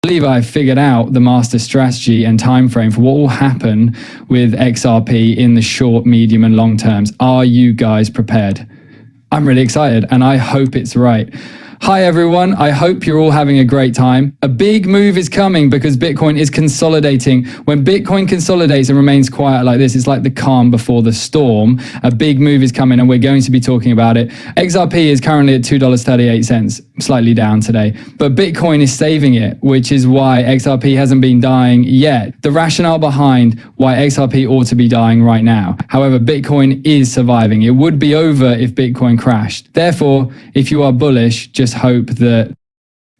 believe I figured out the master strategy and time frame for what will happen with XRP in the short, medium, and long terms. Are you guys prepared? I'm really excited, and I hope it's right. Hi everyone, I hope you're all having a great time. A big move is coming because Bitcoin is consolidating. When Bitcoin consolidates and remains quiet like this, it's like the calm before the storm. A big move is coming and we're going to be talking about it. XRP is currently at $2.38, slightly down today, but Bitcoin is saving it, which is why XRP hasn't been dying yet. The rationale behind why XRP ought to be dying right now. However, Bitcoin is surviving. It would be over if Bitcoin crashed. Therefore, if you are bullish, just hope that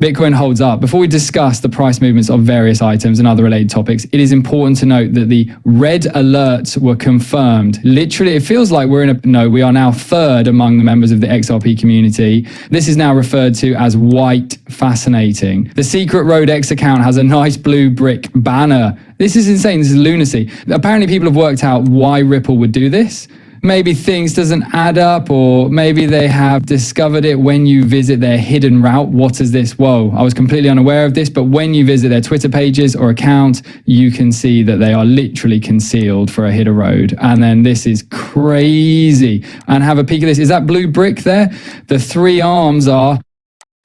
Bitcoin holds up. Before we discuss the price movements of various items and other related topics, it is important to note that the red alerts were confirmed. Literally, it feels like we are now third among the members of the XRP community. This is now referred to as white fascinating. The Secret Road X account has a nice blue brick banner. This is insane. This is lunacy. Apparently, people have worked out why Ripple would do this. Maybe things doesn't add up, or maybe they have discovered it when you visit their hidden route. What is this? Whoa, I was completely unaware of this, but when you visit their Twitter pages or account, you can see that they are literally concealed for a hidden road. And then this is crazy. And have a peek at this. Is that blue brick there? The three arms are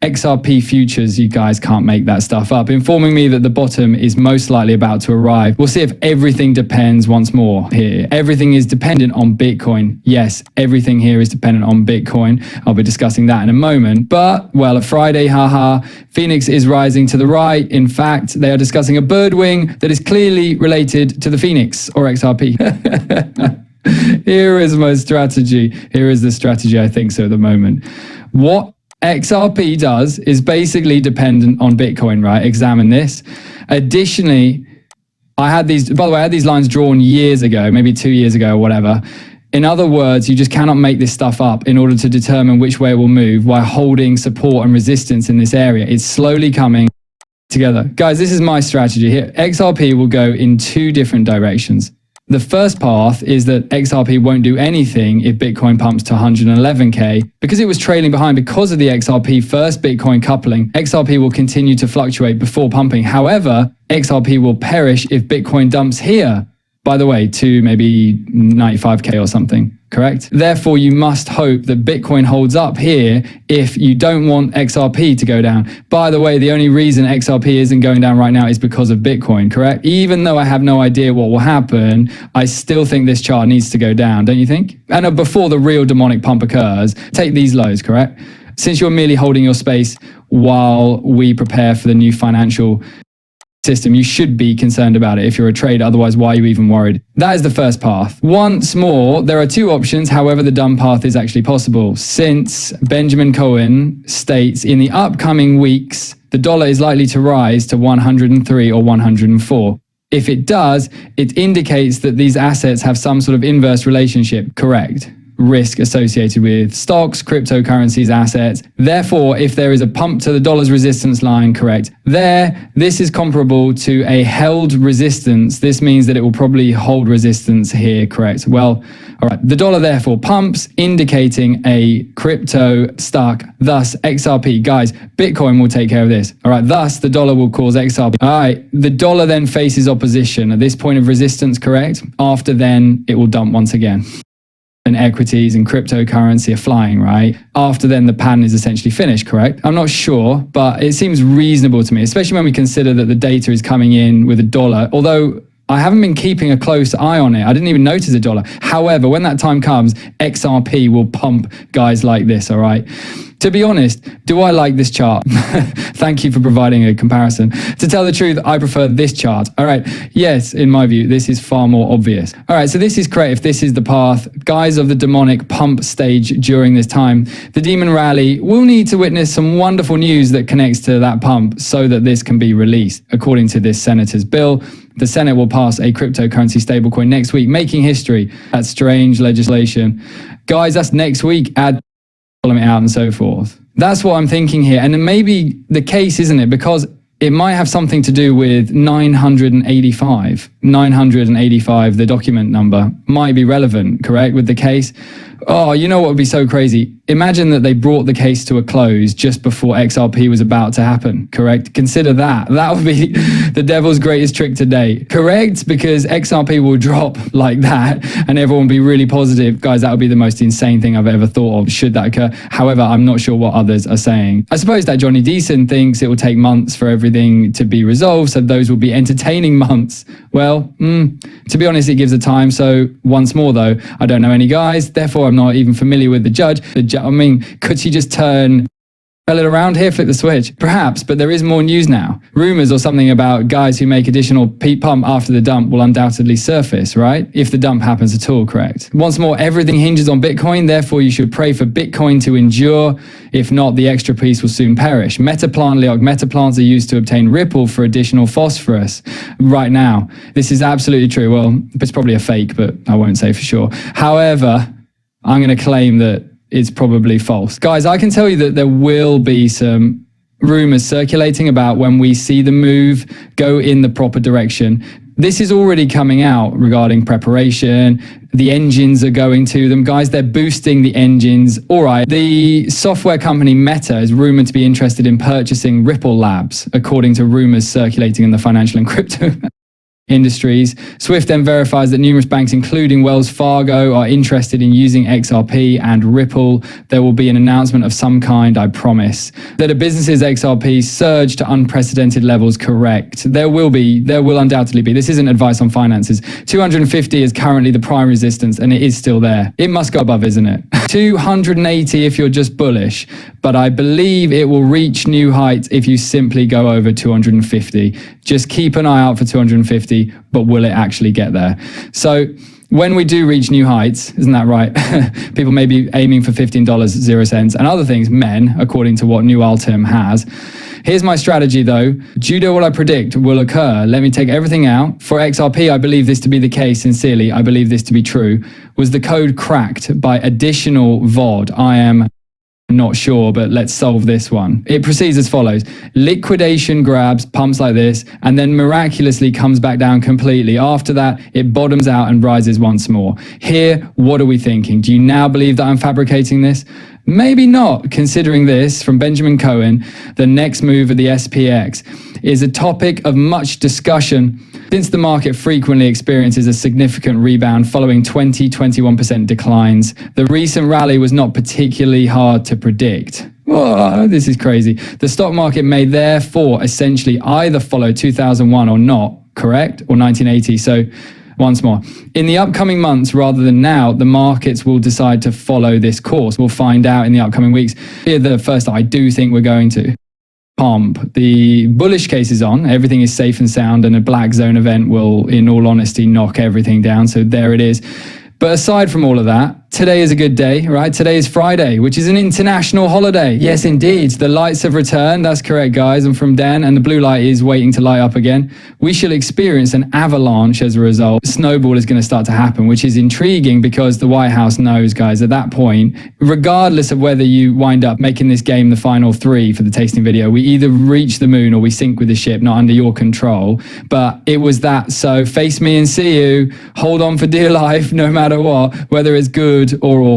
XRP futures. You guys can't make that stuff up, informing me that the bottom is most likely about to arrive. We'll see if everything depends once more here. Everything is dependent on Bitcoin. Yes, everything here is dependent on Bitcoin. I'll be discussing that in a moment. But, well, a Friday, haha, Phoenix is rising to the right. In fact, they are discussing a bird wing that is clearly related to the Phoenix or XRP. Here is my strategy. Here is the strategy I think so at the moment. What XRP does is basically dependent on Bitcoin, right? Examine this. Additionally, I had these lines drawn years ago, maybe 2 years ago or whatever. In other words, you just cannot make this stuff up in order to determine which way it will move while holding support and resistance in this area. It's slowly coming together. Guys, this is my strategy here. XRP will go in two different directions. The first path is that XRP won't do anything if Bitcoin pumps to 111K. Because it was trailing behind because of the XRP first Bitcoin coupling, XRP will continue to fluctuate before pumping. However, XRP will perish if Bitcoin dumps here, by the way, to maybe 95K or something. Correct? Therefore, you must hope that Bitcoin holds up here if you don't want XRP to go down. By the way, the only reason XRP isn't going down right now is because of Bitcoin, correct? Even though I have no idea what will happen, I still think this chart needs to go down, don't you think? And before the real demonic pump occurs, take these lows, correct? Since you're merely holding your space while we prepare for the new financial system, you should be concerned about it if you're a trader. Otherwise, why are you even worried? That is the first path. Once more, there are two options. However, the dumb path is actually possible, since Benjamin Cohen states in the upcoming weeks, the dollar is likely to rise to 103 or 104. If it does, it indicates that these assets have some sort of inverse relationship, correct? Risk associated with stocks, cryptocurrencies, assets. Therefore, if there is a pump to the dollar's resistance line, correct, this is comparable to a held resistance. This means that it will probably hold resistance here, correct? Well, all right, the dollar therefore pumps, indicating a crypto stuck, thus XRP. Guys, Bitcoin will take care of this. All right, thus the dollar will cause XRP. All right, the dollar then faces opposition at this point of resistance, correct? After then, it will dump once again. And equities and cryptocurrency are flying, right? After then, the pattern is essentially finished, correct? I'm not sure, but it seems reasonable to me, especially when we consider that the data is coming in with a dollar, although I haven't been keeping a close eye on it. I didn't even notice a dollar. However, when that time comes, XRP will pump guys like this, all right? To be honest, do I like this chart? Thank you for providing a comparison. To tell the truth, I prefer this chart. All right. Yes, in my view, this is far more obvious. All right. So this is correct. If this is the path, guys of the demonic pump stage during this time, the demon rally will need to witness some wonderful news that connects to that pump so that this can be released. According to this senator's bill, the Senate will pass a cryptocurrency stablecoin next week, making history. That's strange legislation. Guys, that's next week. Add it out and so forth. That's what I'm thinking here. And it may be the case, isn't it? Because it might have something to do with 985. 985, the document number, might be relevant, correct, with the case. Oh, you know what would be so crazy? Imagine that they brought the case to a close just before XRP was about to happen, correct? Consider that. That would be the devil's greatest trick today, correct? Because XRP will drop like that and everyone will be really positive. Guys, that would be the most insane thing I've ever thought of should that occur. However, I'm not sure what others are saying. I suppose that Johnny Deason thinks it will take months for everything to be resolved, so those will be entertaining months. Well, to be honest, it gives a time. So once more though, I don't know any guys, therefore I'm not even familiar with the judge. I mean, could she just turn it around here, flip the switch? Perhaps, but there is more news now. Rumors or something about guys who make additional peak pump after the dump will undoubtedly surface, right? If the dump happens at all, correct? Once more, everything hinges on Bitcoin, therefore you should pray for Bitcoin to endure. If not, the extra piece will soon perish. Metaplants are used to obtain Ripple for additional phosphorus right now. This is absolutely true. Well, it's probably a fake, but I won't say for sure. However, I'm going to claim that it's probably false. Guys, I can tell you that there will be some rumors circulating about when we see the move go in the proper direction. This is already coming out regarding preparation. The engines are going to them. Guys, they're boosting the engines. All right. The software company Meta is rumored to be interested in purchasing Ripple Labs, according to rumors circulating in the financial and crypto industries. Swift then verifies that numerous banks, including Wells Fargo, are interested in using XRP and Ripple. There will be an announcement of some kind, I promise. That a business's XRP surge to unprecedented levels, correct. There will undoubtedly be. This isn't advice on finances. 250 is currently the prime resistance and it is still there. It must go above, isn't it? 280 if you're just bullish, but I believe it will reach new heights if you simply go over 250. Just keep an eye out for 250. But will it actually get there? So when we do reach new heights, isn't that right? People may be aiming for $15.00 and other things, men, according to what New Altem has. Here's my strategy though. Do you know what I predict will occur? Let me take everything out. For XRP, I believe this to be the case, sincerely. I believe this to be true. Was the code cracked by additional VOD? I am not sure, but let's solve this one. It proceeds as follows. Liquidation grabs, pumps like this, and then miraculously comes back down completely. After that, it bottoms out and rises once more. Here, what are we thinking? Do you now believe that I'm fabricating this? Maybe not, considering this, from Benjamin Cohen, the next move of the SPX is a topic of much discussion since the market frequently experiences a significant rebound following 20-21% declines. The recent rally was not particularly hard to predict. Whoa, this is crazy. The stock market may therefore essentially either follow 2001 or not, correct? Or 1980. So once more, in the upcoming months rather than now, the markets will decide to follow this course. We'll find out in the upcoming weeks. Here, the first I do think we're going to pump. The bullish case is on. Everything is safe and sound, and a black zone event will, in all honesty, knock everything down. So there it is. But aside from all of that, today is a good day, right? Today is Friday, which is an international holiday. Yes, indeed. The lights have returned. That's correct, guys. I'm from Dan, and the blue light is waiting to light up again. We shall experience an avalanche as a result. Snowball is going to start to happen, which is intriguing because the White House knows, guys, at that point, regardless of whether you wind up making this game the final three for the tasting video, we either reach the moon or we sink with the ship, not under your control. But it was that. So face me and see you. Hold on for dear life, no matter what, whether it's good or